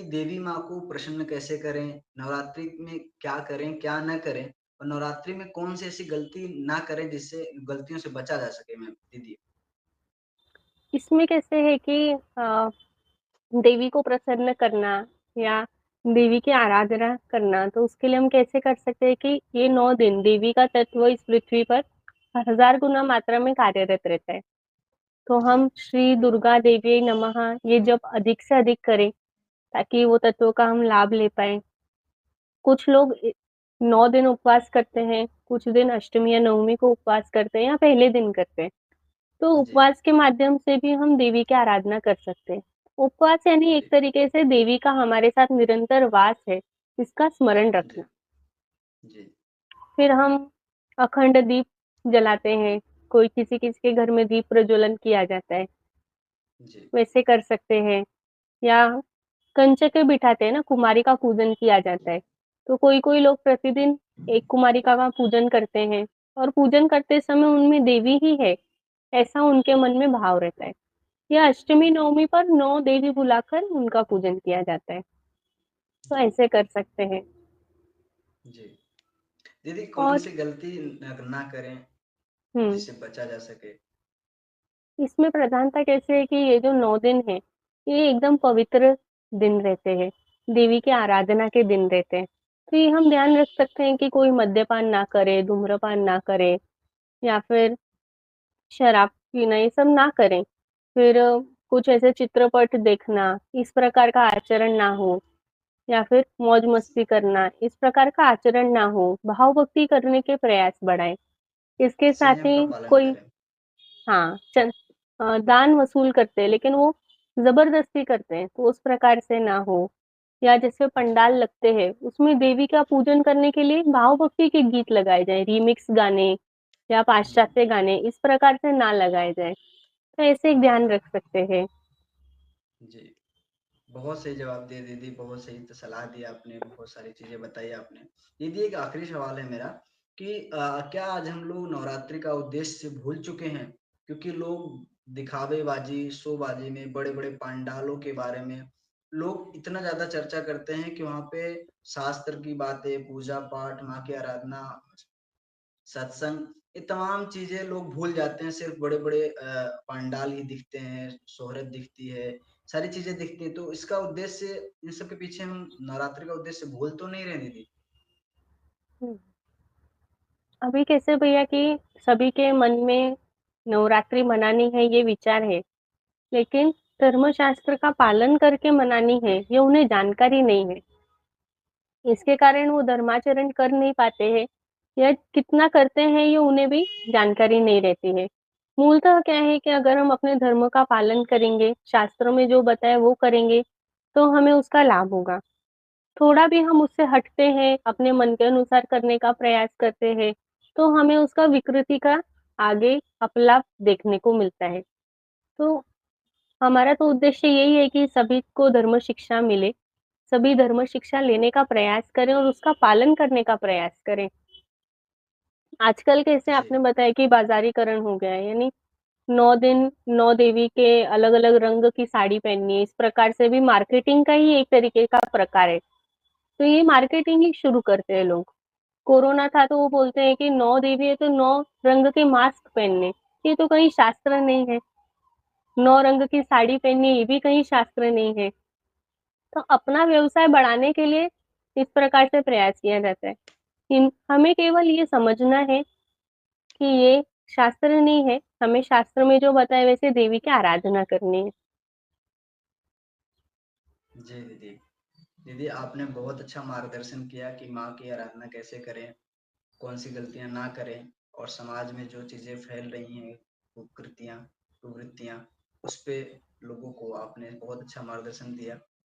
देवी माँ को प्रसन्न कैसे करें, नवरात्रि में क्या करें, क्या ना करें और नवरात्रि में कौन-सी ऐसी गलती ना करें जिससे गलतियों से बचा जा सके मैम दीदी? इसमें कैसे है कि देवी को प्रसन्न करना या देवी की आराधना करना, तो उसके लिए हम कैसे कर सकते हैं कि ये 9 दिन देवी का तत्व इस पृथ्वी पर 1000 गुना मात्रा में कार्यरत रहता है। तो जी, हम श्री दुर्गा देवी नमः ये जप अधिक से अधिक करें, ताकि वो तत्व का हम लाभ ले पाएँ। कुछ लोग 9 दिन उपवास करते हैं, कुछ दिन अष्टमी या नवमी को उपवास करते हैं या पहले दिन करते हैं। तो जी, उपवास के माध्यम से भी हम देवी की आराधना कर सकते हैं। उपवास यानी एक जी, तरीके से देवी का हमारे साथ निरंतर वास है, इसका स्मरण जी, रखना। जी, फिर हम अखंड दीप जलाते हैं, कोई किसी-किसी के घर में दीप प्रज्वलन किया जाता है, जी, वैसे कर सकते हैं। या कंचके बिठाते हैं ना, कुमारिका पूजन किया जाता है। तो कोई-कोई लोग प्रतिदिन एक कुमारिका का पूजन करते हैं और पूजन करते समय उनमें देवी ही है, ऐसा उनके मन में भाव रहता है। या अष्टमी, नवमी पर 9 देवी बुलाकर उनका पूजन किया जाता है। तो जी, ऐसे कर सकते हैं। जी। दीदी और कौन-सी गलती ना करें हुँ, जिससे बचा जा सके? इसमें प्रधानता कैसे है कि ये जो 9 दिन हैं, ये एकदम पवित्र दिन रहते हैं, देवी की आराधना के दिन रहते हैं। तो ये हम ध्यान रख सकते हैं कि कोई मद्यपान ना करे, धूम्रपान ना करे या फिर शराब पीना ये सब ना करें। फिर कुछ ऐसे चित्रपट देखना, इस प्रकार का आचरण ना हो या फिर मौज-मस्ती करना, इस प्रकार का आचरण ना हो। भाव-भक्ति करने के प्रयास बढ़ाएँ। इसके साथ संयम का ही पालन कोई करें। हाँ, दान वसूल करते हैं, लेकिन वो ज़बरदस्ती करते हैं, तो उस प्रकार से ना हो। या जैसे जी, पंडाल लगते हैं, उसमें देवी का पूजन करने के लिए भाव-भक्ति के गीत लगाए जाएँ, रीमिक्स गाने या हुँ, पाश्चात्य गाने, इस प्रकार से ना लगाए जाएँ। तो ऐसे एक ध्यान रख सकते हैं। जी। बहुत सही जवाब दिए दीदी, बहुत सही सलाह दी आपने, बहुत सारी चीज़ें बताई आपने। दीदी एक आखिरी सवाल है मेरा कि क्या आज हम लोग नवरात्रि का उद्देश्य भूल चुके हैं? क्योंकि लोग दिखावेबाज़ी, शोबाज़ी में बड़े-बड़े पंडालों के बारे में लोग इतना ज़्यादा चर्चा करते हैं कि वहाँ पे शास्त्र की बातें, पूजा-पाठ, माँ की आराधना, सत्संग, ये तमाम चीज़ें लोग भूल जाते हैं, सिर्फ़ बड़े-बड़े पंडाल ही दिखते हैं, शोहरत दिखती है, सारी चीज़ें दिखती हैं, तो इसका उद्देश्य इन सब के पीछे हम नवरात्रि का उद्देश्य भूल तो नहीं रहे दीदी? हुँ। अभी कैसे भैया कि सभी के मन में नवरात्रि मनानी है, ये विचार है, लेकिन धर्मशास्त्र का पालन करके मनानी है, ये उन्हें जानकारी नहीं है। इसके कारण वो धर्माचरण कर नहीं पाते हैं या कितना करते हैं ये उन्हें भी जानकारी नहीं रहती है। मूलतः क्या है कि अगर हम अपने धर्म का पालन करेंगे, शास्त्रों में जो बताया वो करेंगे, तो हमें उसका लाभ होगा। थोड़ा भी हम उससे हटते हैं, अपने मन के अनुसार करने का प्रयास करते हैं, तो हमें उसका विकृति का आगे अपलाप देखने को मिलता है। तो हमारा तो उद्देश्य यही है कि सभी को धर्म शिक्षा मिले, सभी धर्म शिक्षा लेने का प्रयास करें और उसका पालन करने का प्रयास करें। आजकल कैसे जी, आपने बताया कि बाज़ारीकरण हो गया है, यानी 9 दिन 9 देवी के अलग-अलग रंग की साड़ी पहननी है, इस प्रकार से भी मार्केटिंग का ही एक तरीके का प्रकार है। तो ये मार्केटिंग ही शुरू करते हैं लोग। कोरोना था तो वो बोलते हैं कि 9 देवी है तो 9 रंग के मास्क पहनने, ये तो कहीं शास्त्र नहीं है। 9 रंग की साड़ी पहननी, ये भी कहीं शास्त्र नहीं है। तो अपना व्यवसाय बढ़ाने के लिए इस प्रकार से प्रयास किया जाता है। हमें केवल ये समझना है कि ये शास्त्र नहीं है, हमें शास्त्र में जो बताया वैसे देवी की आराधना करनी है। जी दीदी। दीदी आपने बहुत अच्छा मार्गदर्शन किया कि माँ की आराधना कैसे करें, कौन-सी गलतियाँ ना करें और समाज में जो चीज़ें फैल रही हैं, कुकृतियाँ, कुवृत्तियाँ, उस पे लोगों को आपने बहुत अच्छा मार्गदर्शन दिया।